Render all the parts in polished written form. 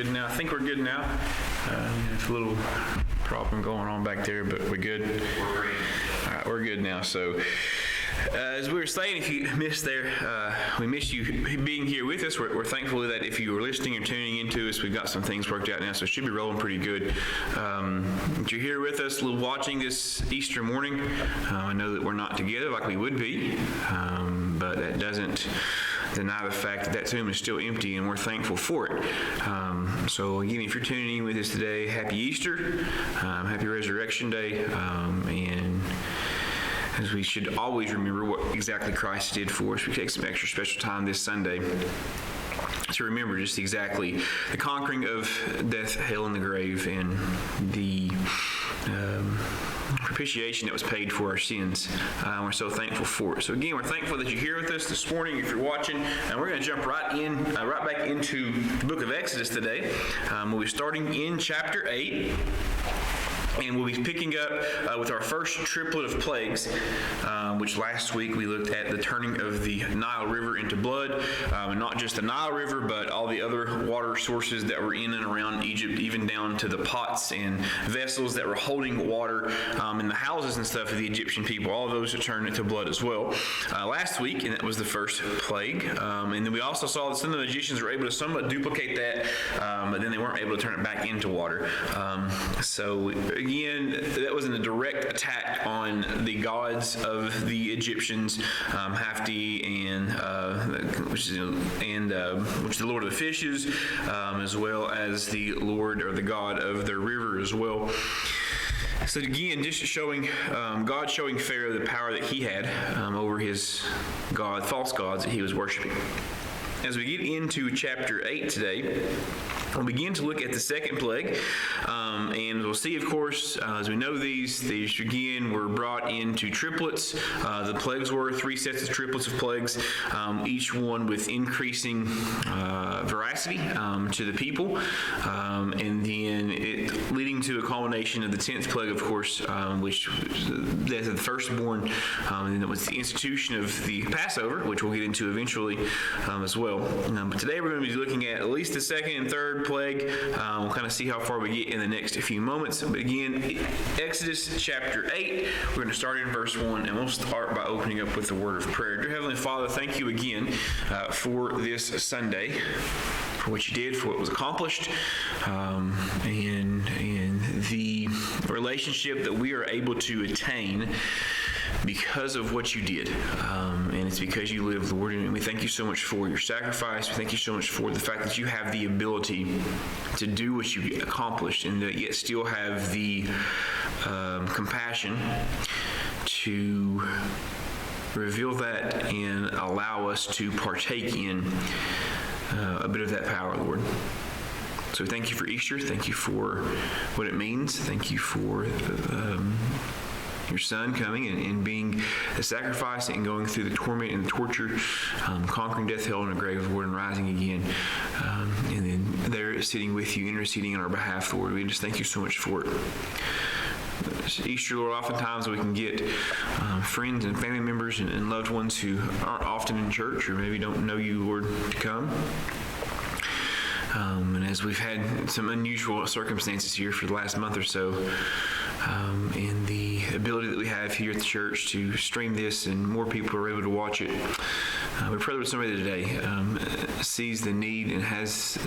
good now? I think we're good now. It's a little problem going on back there, but we're good. All right, we're good now. So, as we were saying, if you missed there, we miss you being here with us. We're thankful that if you were listening or tuning into us, we've got some things worked out now, so it should be rolling pretty good. That you're here with us, watching this Easter morning. I know that we're not together like we would be, but that doesn't deny the fact that tomb is still empty, and we're thankful for it. So again, if you're tuning in with us today, happy Easter, happy Resurrection Day, and as we should always remember what exactly Christ did for us, we take some extra special time this Sunday to remember just exactly the conquering of death, hell, and the grave, and the propitiation that was paid for our sins. We're so thankful for it. So again, we're thankful that you're here with us this morning if you're watching, and we're going to jump right back into the book of Exodus today. We'll be starting in chapter 8. And we'll be picking up with our first triplet of plagues, which last week we looked at the turning of the Nile River into blood, and not just the Nile River, but all the other water sources that were in and around Egypt, even down to the pots and vessels that were holding water in the houses and stuff of the Egyptian people. All of those are turned into blood as well. Last week, and that was the first plague. And then we also saw that some of the magicians were able to somewhat duplicate that, but then they weren't able to turn it back into water. Again, that wasn't a direct attack on the gods of the Egyptians, Hafti which is the lord of the fishes, as well as the lord or the god of the river as well. So again, just showing God showing Pharaoh the power that he had over his false gods that he was worshiping. As we get into chapter 8 today, we'll begin to look at the second plague, and we'll see, of course, as we know these again were brought into triplets. The plagues were 3 sets of triplets of plagues, each one with increasing veracity to the people, and then it leading to a culmination of the 10th plague, of course, which that's the firstborn, and then it was the institution of the Passover, which we'll get into eventually as well. But today we're going to be looking at least the second and third plague. We'll kind of see how far we get in the next few moments. But again, Exodus chapter 8, we're going to start in verse 1, and we'll start by opening up with the word of prayer. Dear Heavenly Father, thank you again for this Sunday, for what you did, for what was accomplished, and the relationship that we are able to attain because of what you did. And it's because you live, Lord, and we thank you so much for your sacrifice. We thank you so much for the fact that you have the ability to do what you accomplished, and that yet still have the compassion to reveal that and allow us to partake in a bit of that power, Lord. So thank you for Easter. Thank you for what it means. Thank you for your Son coming and being a sacrifice and going through the torment and the torture, conquering death, hell, and the grave, Lord, and rising again. And then there sitting with you, interceding on our behalf, Lord. We just thank you so much for it. Easter, Lord, oftentimes we can get friends and family members and loved ones who aren't often in church or maybe don't know you, Lord, to come. And as we've had some unusual circumstances here for the last month or so, and the ability that we have here at the church to stream this and more people are able to watch it, we pray that somebody today sees the need and has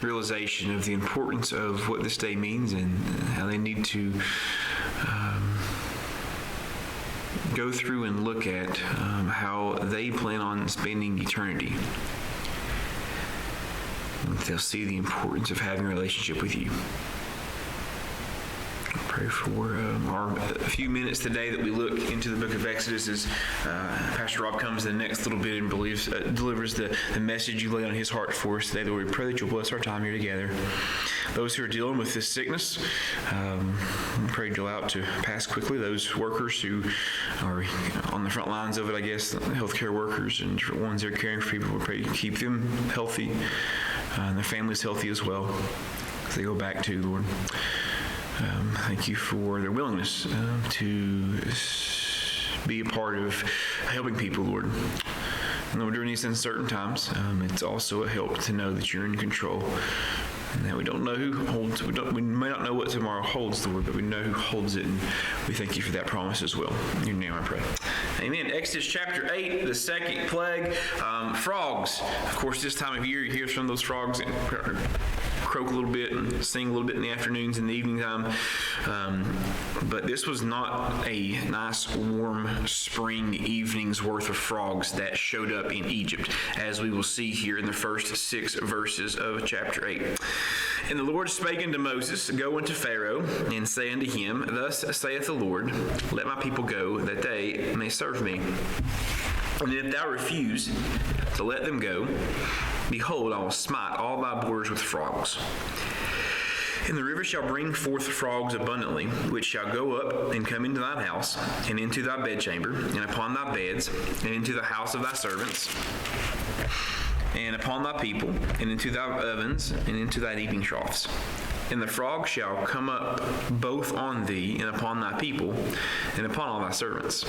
realization of the importance of what this day means and how they need to go through and look at how they plan on spending eternity. They'll see the importance of having a relationship with you. Pray for our few minutes today that we look into the book of Exodus as Pastor Rob comes in the next little bit and delivers the message you lay on his heart for us today. Lord, we pray that you'll bless our time here together. Those who are dealing with this sickness, we pray you'll allow it to pass quickly. Those workers who are on the front lines of it, I guess, healthcare workers and different ones that are caring for people, we pray you keep them healthy and their families healthy as well as they go back to, Lord. Thank you for their willingness to be a part of helping people, Lord. during these uncertain times, it's also a help to know that you're in control. And that we don't know who holds. We may not know what tomorrow holds, Lord, but we know who holds it, and we thank you for that promise as well. In your name I pray. Amen. Exodus chapter 8, the second plague, frogs. Of course, this time of year, you hear some of those frogs croak a little bit and sing a little bit in the afternoons and the evening time. But this was not a nice, warm spring evening's worth of frogs that showed up in Egypt, as we will see here in the first 6 verses of chapter 8. And the Lord spake unto Moses, Go unto Pharaoh, and say unto him, Thus saith the Lord, Let my people go, that they may serve me. And if thou refuse to let them go, behold, I will smite all thy borders with frogs. And the river shall bring forth frogs abundantly, which shall go up and come into thine house, and into thy bedchamber, and upon thy beds, and into the house of thy servants, and upon thy people, and into thy ovens, and into thine eating troughs. And the frogs shall come up both on thee, and upon thy people, and upon all thy servants.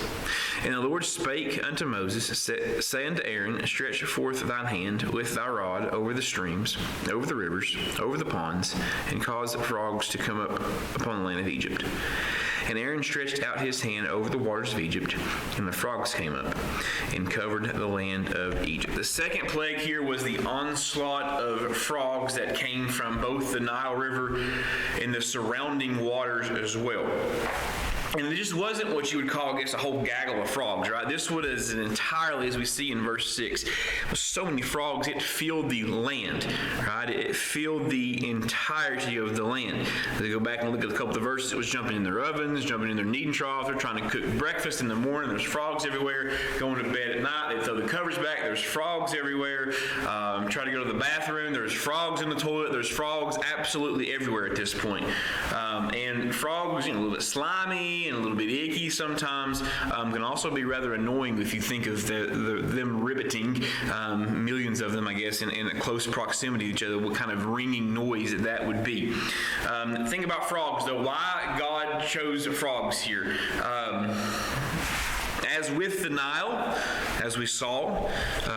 And the Lord spake unto Moses, Say unto Aaron, Stretch forth thine hand with thy rod over the streams, over the rivers, over the ponds, and cause frogs to come up upon the land of Egypt. And Aaron stretched out his hand over the waters of Egypt, and the frogs came up and covered the land of Egypt. The second plague here was the onslaught of frogs that came from both the Nile River and the surrounding waters as well. And it just wasn't what you would call, I guess, a whole gaggle of frogs, right? This was an entirely, as we see in verse 6, with so many frogs, it filled the land, right? It filled the entirety of the land. As we go back and look at a couple of the verses, it was jumping in their ovens, jumping in their kneading troughs, they're trying to cook breakfast in the morning, there's frogs everywhere, going to bed at night, they throw the covers back, there's frogs everywhere, try to go to the bathroom, there's frogs in the toilet, there's frogs absolutely everywhere at this point. And frogs, a little bit slimy, and a little bit icky sometimes, can also be rather annoying if you think of them ribbiting, millions of them, I guess, in a close proximity to each other, what kind of ringing noise that would be. Think about frogs, though. Why God chose frogs here. As with the Nile, as we saw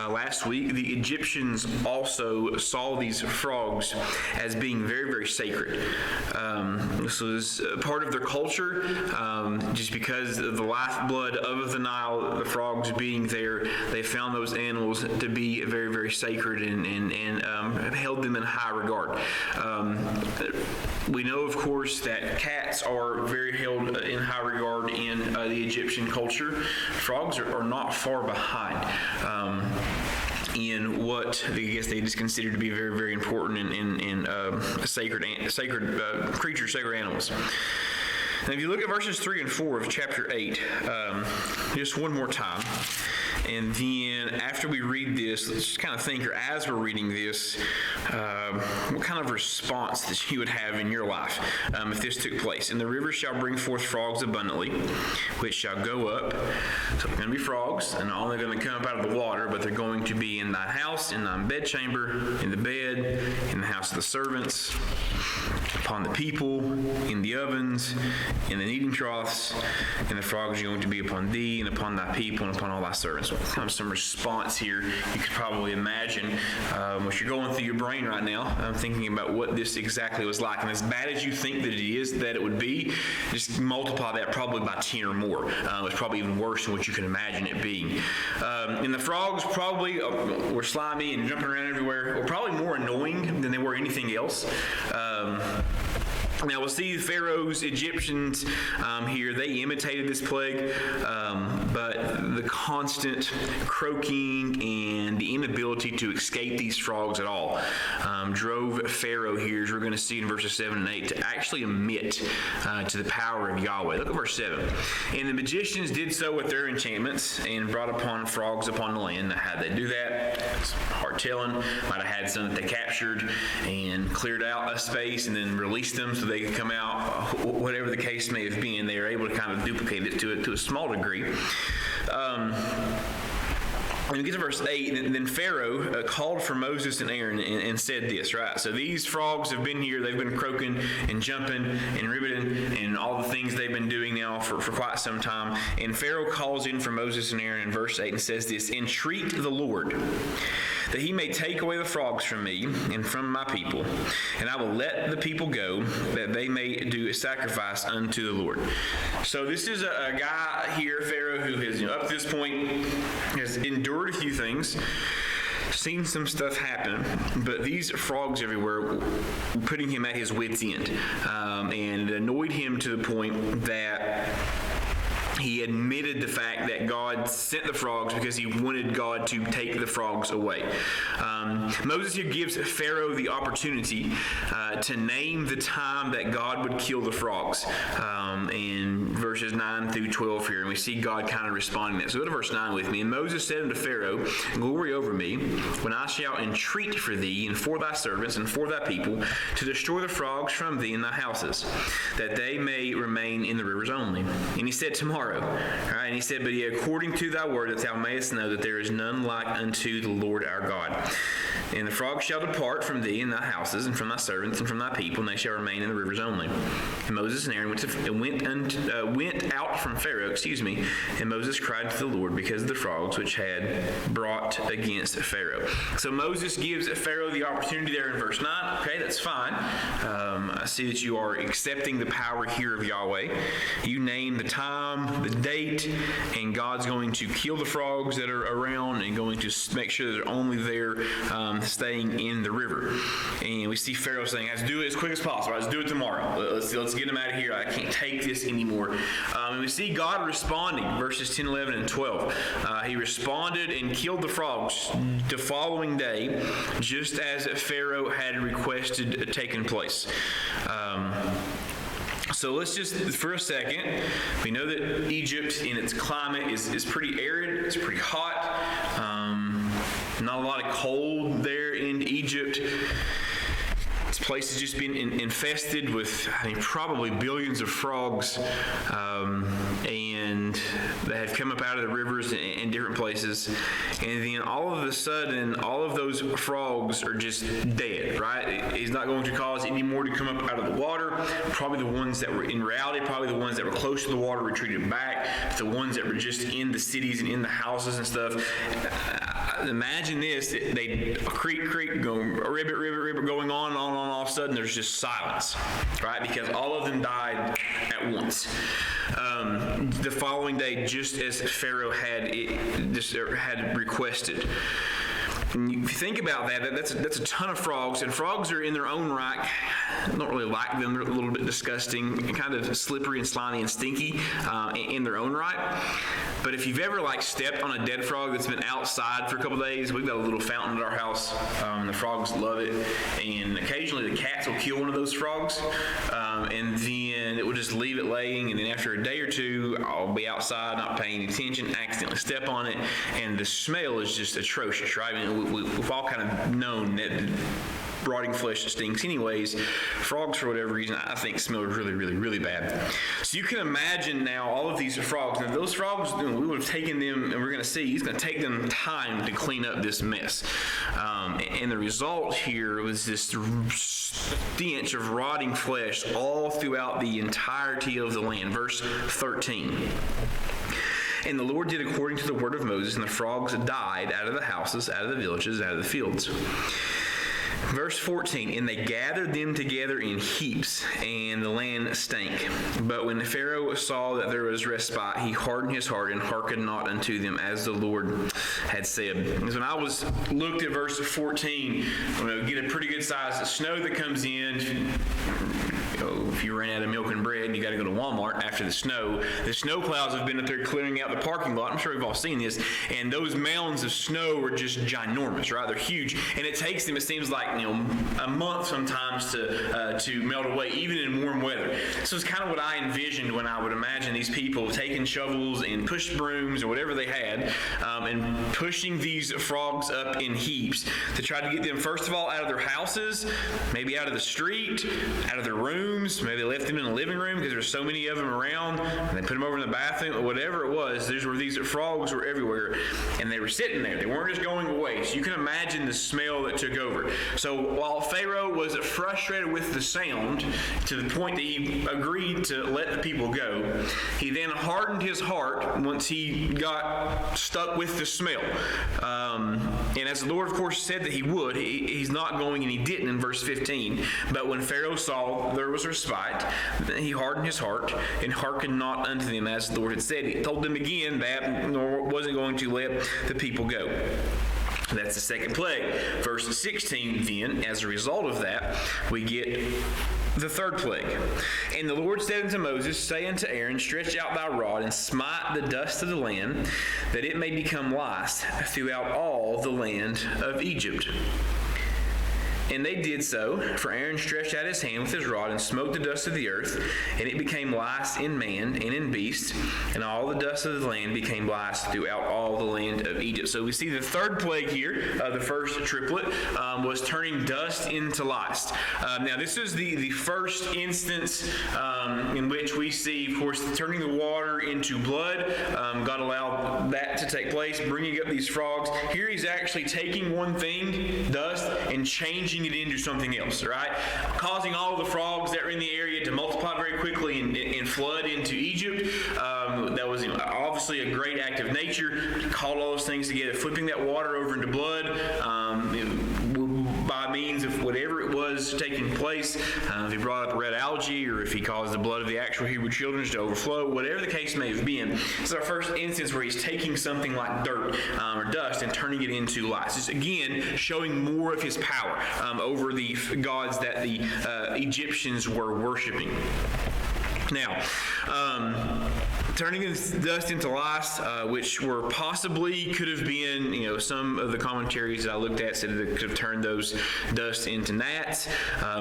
last week, the Egyptians also saw these frogs as being very, very sacred. This was part of their culture, just because of the lifeblood of the Nile, the frogs being there, they found those animals to be very, very sacred and held them in high regard. We know, of course, that cats are very held in high regard in the Egyptian culture. Frogs are not far behind in what I guess they just consider to be very, very important in sacred creatures, sacred animals. Now, if you look at verses 3 and 4 of chapter 8, just one more time, and then after we read this, let's just kind of think, or as we're reading this, what kind of response that you would have in your life if this took place. And the river shall bring forth frogs abundantly, which shall go up. So they're going to be frogs, and not only going to come up out of the water, but they're going to be in thy house, in thy bedchamber, in the bed, in the house of the servants, upon the people, in the ovens, in the kneading troughs, and the frogs are going to be upon thee, and upon thy people, and upon all thy servants. Kind of some response here you could probably imagine what you're going through your brain right now. I'm thinking about what this exactly was like, and as bad as you think that it would be, just multiply that probably by 10 or more. It's probably even worse than what you can imagine it being. And the frogs probably were slimy and jumping around everywhere, were probably more annoying than they were anything else. Now we'll see Pharaoh's Egyptians here, they imitated this plague, but the constant croaking and the inability to escape these frogs at all drove Pharaoh here, as we're going to see in verses 7 and 8, to actually admit to the power of Yahweh. Look at verse 7. And the magicians did so with their enchantments and brought upon frogs upon the land. Now, how'd they do that? It's hard telling. Might have had some that they captured and cleared out a space and then released them so they could come out. Whatever the case may have been, they were able to kind of duplicate it to a small degree. When we get to verse 8, then Pharaoh called for Moses and Aaron and said this, right? So these frogs have been here. They've been croaking and jumping and ribbiting and all the things they've been doing now for quite some time. And Pharaoh calls in for Moses and Aaron in verse 8 and says this, "Entreat the Lord, that he may take away the frogs from me and from my people, and I will let the people go, that they may do a sacrifice unto the Lord." So this is a guy here, Pharaoh, who has, up to this point, has endured a few things, seen some stuff happen, but these frogs everywhere were putting him at his wit's end, and it annoyed him to the point that he admitted the fact that God sent the frogs because he wanted God to take the frogs away. Moses here gives Pharaoh the opportunity to name the time that God would kill the frogs in verses 9 through 12 here. And we see God kind of responding to that. So go to verse 9 with me. "And Moses said unto Pharaoh, Glory over me, when I shall entreat for thee and for thy servants and for thy people to destroy the frogs from thee in thy houses, that they may remain in the rivers only. And he said, Tomorrow. All right, and he said, But yet according to thy word, that thou mayest know that there is none like unto the Lord our God. And the frogs shall depart from thee and thy houses, and from thy servants, and from thy people, and they shall remain in the rivers only. And Moses and Aaron went out from Pharaoh, and Moses cried to the Lord because of the frogs which had brought against Pharaoh." So Moses gives Pharaoh the opportunity there in verse 9. Okay, that's fine. I see that you are accepting the power here of Yahweh. You name the time, the date, and God's going to kill the frogs that are around and going to make sure that they're only there staying in the river. And we see Pharaoh saying, "Let's do it as quick as possible. Let's do it tomorrow. Let's get him out of here. I can't take this anymore." And we see God responding, verses 10, 11, and 12. He responded and killed the frogs the following day, just as Pharaoh had requested taken place. So let's just, for a second, we know that Egypt in its climate is pretty arid, it's pretty hot, not a lot of cold there in Egypt. This place has just been infested with, probably billions of frogs, and they have come up out of the rivers in different places. And then all of a sudden, all of those frogs are just dead, right? It's not going to cause any more to come up out of the water. Probably the ones that were, in reality, probably the ones that were close to the water retreated back. The ones that were just in the cities and in the houses and stuff. Imagine this, they creak, going ribbit, going on, all of a sudden there's just silence, right? Because all of them died at once. The following day, just as Pharaoh had requested. And if you think about that, that's a ton of frogs, and frogs are in their own right. I don't really like them. They're a little bit disgusting, and kind of slippery and slimy and stinky in their own right. But if you've ever stepped on a dead frog that's been outside for a couple days, we've got a little fountain at our house. The frogs love it, and occasionally the cats will kill one of those frogs, and then it will just leave it laying, and then after a day or two, I'll be outside not paying any attention, accidentally step on it, and the smell is just atrocious, right? We've all kind of known that rotting flesh stinks anyways. Frogs, for whatever reason, I think smell really, really, really bad. So you can imagine now all of these frogs. Now those frogs, we would have taken them, and we're going to see, he's going to take them time to clean up this mess. And the result here was this stench of rotting flesh all throughout the entirety of the land. Verse 13. And the Lord did according to the word of Moses, and the frogs died out of the houses, out of the villages, out of the fields. Verse 14, and they gathered them together in heaps, and the land stank. But when Pharaoh saw that there was respite, he hardened his heart and hearkened not unto them, as the Lord had said. Because when I looked at verse 14, get a pretty good size of snow that comes in. If you ran out of milk and bread, you got to go to Walmart after the snow. The snow plows have been up there clearing out the parking lot. I'm sure we've all seen this. And those mounds of snow are just ginormous, right? They're huge. And it takes them, it seems like, a month sometimes to melt away, even in warm weather. So it's kind of what I envisioned when I would imagine these people taking shovels and push brooms or whatever they had, and pushing these frogs up in heaps to try to get them, first of all, out of their houses, maybe out of the street, out of their room, rooms. Maybe they left them in the living room because there's so many of them around. And they put them over in the bathroom, or whatever it was. These frogs were everywhere, and they were sitting there. They weren't just going away. So you can imagine the smell that took over. So while Pharaoh was frustrated with the sound to the point that he agreed to let the people go, he then hardened his heart once he got stuck with the smell. And as the Lord, of course, said that he would, he's not going, and he didn't in verse 15. But when Pharaoh saw there was respite, he hardened his heart and hearkened not unto them as the Lord had said. He told them again that nor wasn't going to let the people go. That's the second plague. Verse 16, then, as a result of that, we get the third plague. And the Lord said unto Moses, say unto Aaron, stretch out thy rod, and smite the dust of the land, that it may become lice throughout all the land of Egypt. And they did so, for Aaron stretched out his hand with his rod and smote the dust of the earth, and it became lice in man and in beast, and all the dust of the land became lice throughout all the land of Egypt. So we see the third plague here, the first triplet, was turning dust into lice. Now this is the first instance in which we see, of course, turning the water into blood. God allowed that to take place, bringing up these frogs. Here he's actually taking one thing, dust, and changing it into something else, right? Causing all of the frogs that were in the area to multiply very quickly and flood into Egypt. That was obviously a great act of nature. Called all those things together, flipping that water over into blood by means of whatever it was taking place. If he brought up red algae, or if he caused the blood of the actual Hebrew children to overflow, whatever the case may have been. This is our first instance where he's taking something like dirt or dust and turning it into lice. Just again, showing more of his power over the gods that the Egyptians were worshiping. Now, turning this dust into lice, which were possibly could have been, some of the commentaries that I looked at said that it could have turned those dust into gnats,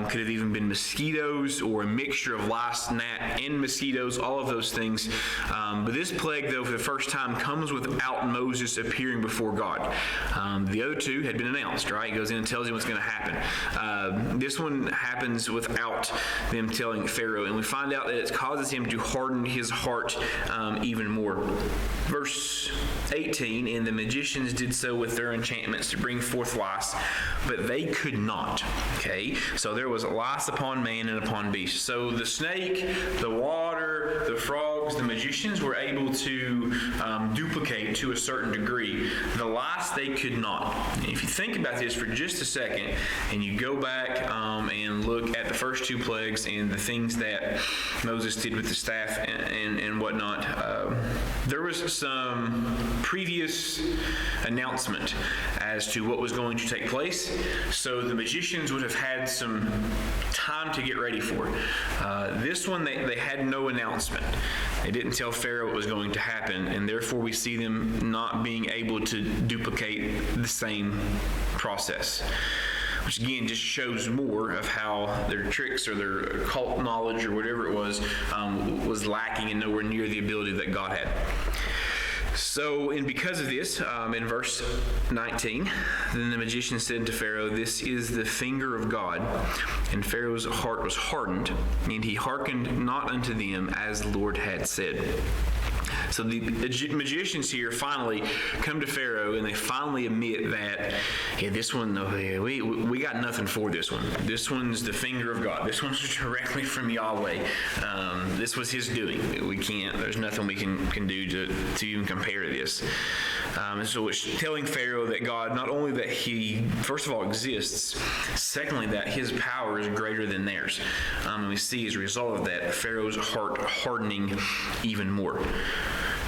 could have even been mosquitoes, or a mixture of lice, gnat, and mosquitoes, all of those things. But this plague, though, for the first time comes without Moses appearing before God. The other two had been announced, right? He goes in and tells him what's going to happen. This one happens without them telling Pharaoh, and we find out that it causes him to harden his heart even more. Verse 18, and the magicians did so with their enchantments to bring forth lice, but they could not. Okay, so there was lice upon man and upon beast. So the snake, the water, the frogs, the magicians were able to duplicate to a certain degree. The lice they could not. And if you think about this for just a second, and you go back and look at the first two plagues and the things that Moses did with the staff and whatnot, there was some previous announcement as to what was going to take place, so the magicians would have had some time to get ready for. This one, they had no announcement. They didn't tell Pharaoh what was going to happen, and therefore we see them not being able to duplicate the same process. Which again just shows more of how their tricks or their occult knowledge or whatever it was lacking and nowhere near the ability that God had. So, and because of this, in verse 19, then the magician said to Pharaoh, this is the finger of God. And Pharaoh's heart was hardened, and he hearkened not unto them as the Lord had said. So the magicians here finally come to Pharaoh, and they finally admit that, this one, we got nothing for this one. This one's the finger of God. This one's directly from Yahweh. This was his doing. There's nothing we can do to even compare to this. And so it's telling Pharaoh that God, not only that he, first of all, exists, secondly, that his power is greater than theirs. And we see as a result of that, Pharaoh's heart hardening even more.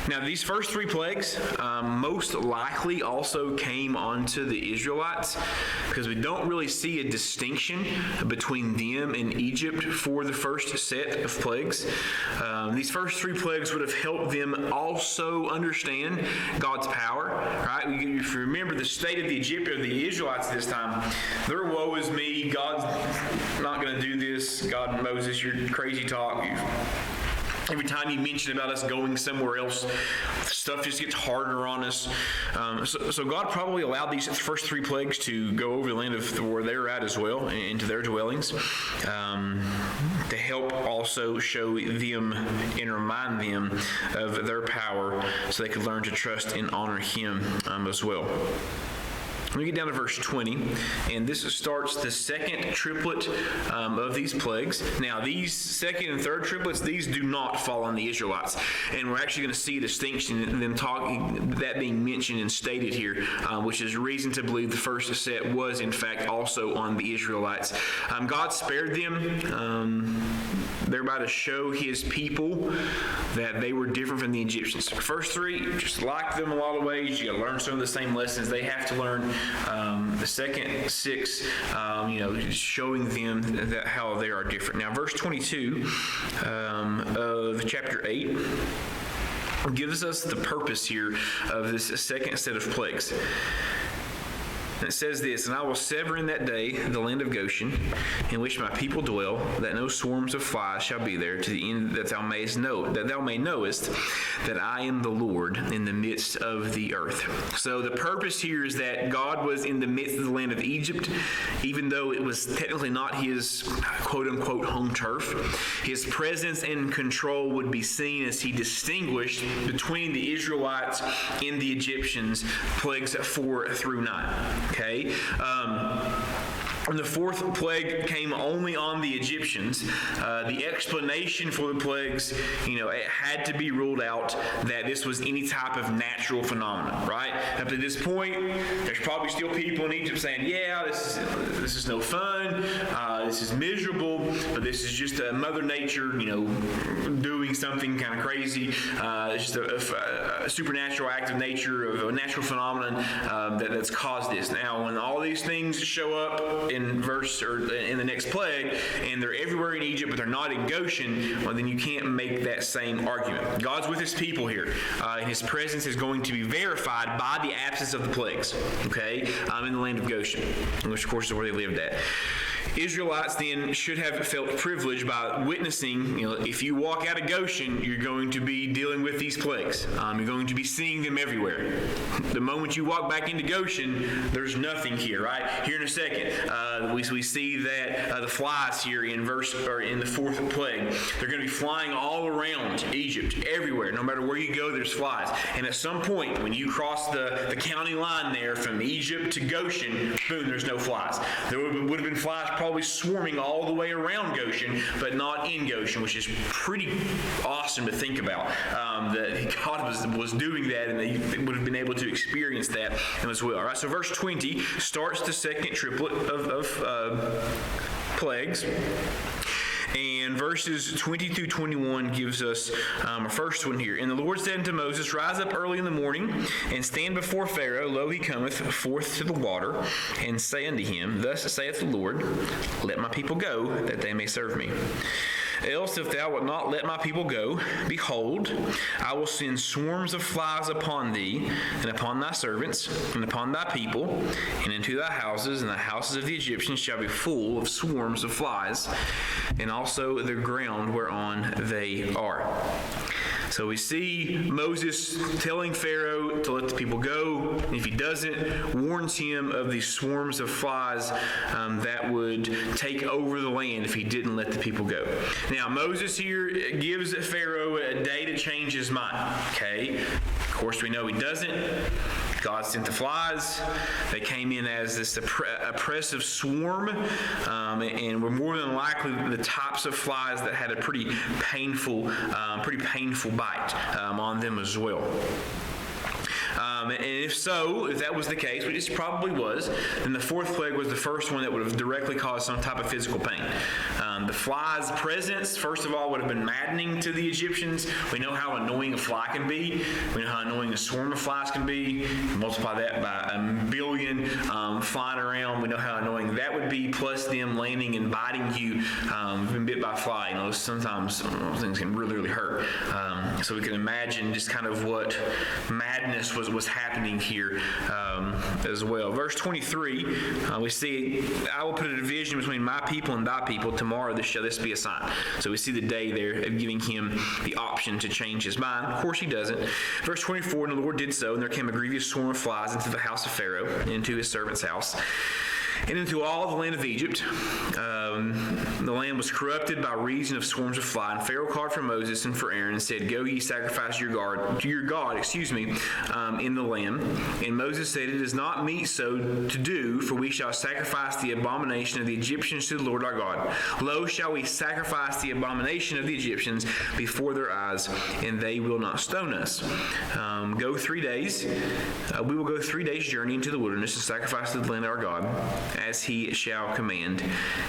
Now, these first three plagues most likely also came onto the Israelites, because we don't really see a distinction between them and Egypt for the first set of plagues. These first three plagues would have helped them also understand God's power, right? If you remember the state of the Egyptians, the Israelites at this time, their woe is me, God's not going to do this, God, Moses, your crazy talk, every time you mention about us going somewhere else, stuff just gets harder on us. So God probably allowed these first three plagues to go over the land of where they're at as well, into their dwellings, to help also show them and remind them of their power so they could learn to trust and honor him as well. We get down to verse 20, and this starts the second triplet of these plagues. Now, these second and third triplets, these do not fall on the Israelites, and we're actually going to see a distinction in them that being mentioned and stated here, which is reason to believe the first set was in fact also on the Israelites. God spared them, thereby to show his people that they were different from the Egyptians. The first three, just like them in a lot of ways, you got to learn some of the same lessons they have to learn. The second six, showing them that how they are different. Now, verse 22 of chapter 8 gives us the purpose here of this second set of plagues. It says this, "And I will sever in that day the land of Goshen, in which my people dwell, that no swarms of flies shall be there, to the end that thou may knowest that I am the Lord in the midst of the earth." So the purpose here is that God was in the midst of the land of Egypt, even though it was technically not his quote-unquote home turf. His presence and control would be seen as he distinguished between the Israelites and the Egyptians, plagues 4 through 9. Okay? And the fourth plague came only on the Egyptians. The explanation for the plagues, it had to be ruled out that this was any type of natural phenomenon, right? Up to this point, there's probably still people in Egypt saying, yeah, this is no fun, this is miserable, but this is just Mother Nature, doing something kind of crazy. It's just a supernatural act of nature, of a natural phenomenon that's caused this. Now, when all these things show up in the next plague, and they're everywhere in Egypt, but they're not in Goshen, well, then you can't make that same argument. God's with his people here, and his presence is going to be verified by the absence of the plagues, okay, in the land of Goshen, which of course is where they lived at. Israelites then should have felt privileged by witnessing, if you walk out of Goshen, you're going to be dealing with these plagues. You're going to be seeing them everywhere. The moment you walk back into Goshen, there's nothing here, right? Here in a second, we see that the flies here in the fourth plague, they're going to be flying all around Egypt, everywhere. No matter where you go, there's flies. And at some point, when you cross the county line there from Egypt to Goshen, boom, there's no flies. There would have been flies probably swarming all the way around Goshen, but not in Goshen, which is pretty awesome to think about, that God was doing that, and they would have been able to experience that as well. All right, so verse 20 starts the second triplet of plagues. And verses 20 through 21 gives us our first one here. "And the Lord said unto Moses, Rise up early in the morning, and stand before Pharaoh. Lo, he cometh forth to the water. And say unto him, Thus saith the Lord, Let my people go, that they may serve me. Else, if thou wilt not let my people go, behold, I will send swarms of flies upon thee, and upon thy servants, and upon thy people, and into thy houses, and the houses of the Egyptians shall be full of swarms of flies, and also the ground whereon they are." So we see Moses telling Pharaoh to let the people go. And if he doesn't, warns him of these swarms of flies that would take over the land if he didn't let the people go. Now, Moses here gives Pharaoh a day to change his mind. Okay? Of course, we know he doesn't. God sent the flies. They came in as this oppressive swarm, and were more than likely the types of flies that had a pretty painful bite on them as well. And if that was the case, which it probably was, then the fourth plague was the first one that would have directly caused some type of physical pain. The fly's presence, first of all, would have been maddening to the Egyptians. We know how annoying a fly can be. We know how annoying a swarm of flies can be. Multiply that by 1 billion flying around. We know how annoying that would be, plus them landing and biting you. Been bit by a fly. Sometimes things can really, really hurt. So we can imagine just kind of what madness was happening here as well. Verse 23, we see, "I will put a division between my people and thy people. Tomorrow shall this be a sign." So we see the day there of giving him the option to change his mind. Of course he doesn't. Verse 24, "And the Lord did so, and there came a grievous swarm of flies into the house of Pharaoh, and into his servant's house. and into all the land of Egypt. The land was corrupted by reason of swarms of flies. And Pharaoh called for Moses and for Aaron and said, "Go ye sacrifice your God, in the land." And Moses said, "It is not meet so to do, for we shall sacrifice the abomination of the Egyptians to the Lord our God. Lo, shall we sacrifice the abomination of the Egyptians before their eyes, and they will not stone us. Go 3 days. We will go 3 days' journey into the wilderness and sacrifice to the land of our God, as he shall command."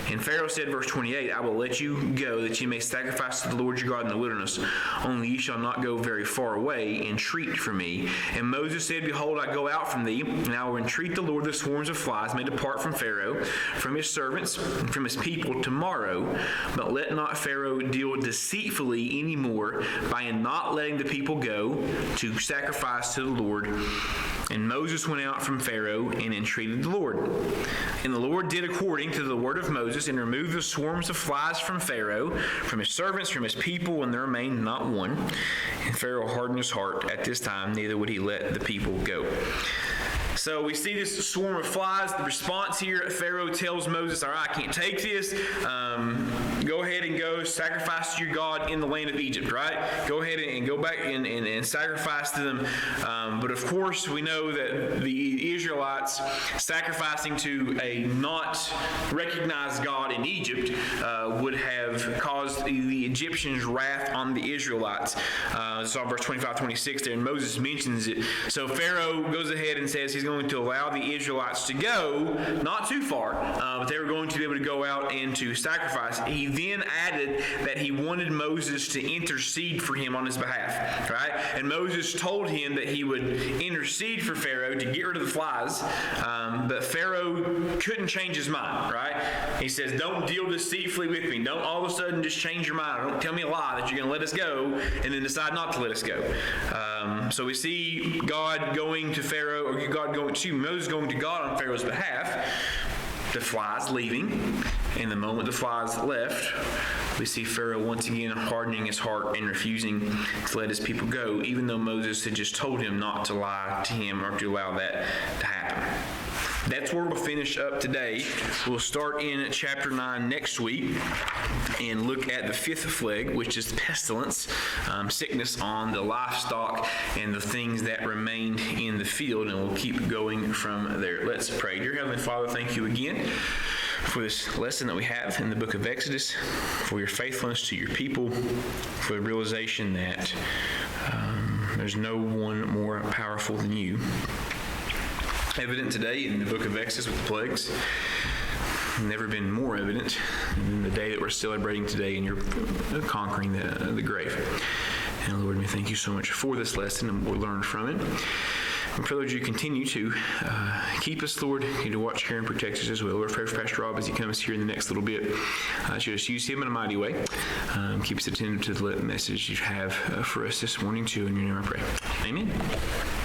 And Pharaoh said, verse 28, "I will let you go, that ye may sacrifice to the Lord your God in the wilderness. Only ye shall not go very far away. Entreat for me." And Moses said, "Behold, I go out from thee, and I will entreat the Lord the swarms of flies may depart from Pharaoh, from his servants, and from his people tomorrow. But let not Pharaoh deal deceitfully any more by not letting the people go to sacrifice to the Lord." And Moses went out from Pharaoh and entreated the Lord. And the Lord did according to the word of Moses, and removed the swarms of flies from Pharaoh, from his servants, from his people, and there remained not one. And Pharaoh hardened his heart at this time, neither would he let the people go. So we see this swarm of flies. The response here, Pharaoh tells Moses, "All right, I can't take this. Go ahead and go sacrifice to your God in the land of Egypt," right? Go ahead and go back and sacrifice to them. But of course, we know that the Israelites sacrificing to a not recognized God in Egypt would have caused the Egyptians' wrath on the Israelites. So verse 25-26 there, and Moses mentions it. So Pharaoh goes ahead and says he's going to allow the Israelites to go, not too far, but they were going to be able to go out and to sacrifice. He then added that he wanted Moses to intercede for him on his behalf, right? And Moses told him that he would intercede for Pharaoh to get rid of the flies, but Pharaoh couldn't change his mind, right? He says, "Don't deal deceitfully with me. Don't all of a sudden just change your mind. Don't tell me a lie that you're going to let us go and then decide not to let us go." So we see God going to Pharaoh, or Moses going to God on Pharaoh's behalf, the flies leaving, and the moment the flies left, we see Pharaoh once again hardening his heart and refusing to let his people go, even though Moses had just told him not to lie to him or to allow that to happen. That's where we'll finish up today. We'll start in chapter 9 next week and look at the 5th plague, which is pestilence, sickness on the livestock and the things that remained in the field, and we'll keep going from there. Let's pray. Dear Heavenly Father, thank you again for this lesson that we have in the book of Exodus, for your faithfulness to your people, for the realization that there's no one more powerful than you. Evident today in the book of Exodus with the plagues. Never been more evident than the day that we're celebrating today, and you're conquering the grave. And Lord, we thank you so much for this lesson and what we learned from it. And pray, Lord, you continue to keep us, Lord, and to watch, care, and protect us as well. Lord, pray for Pastor Rob as he comes here in the next little bit. Just use him in a mighty way. Keep us attentive to the message you have for us this morning, too. In your name I pray. Amen.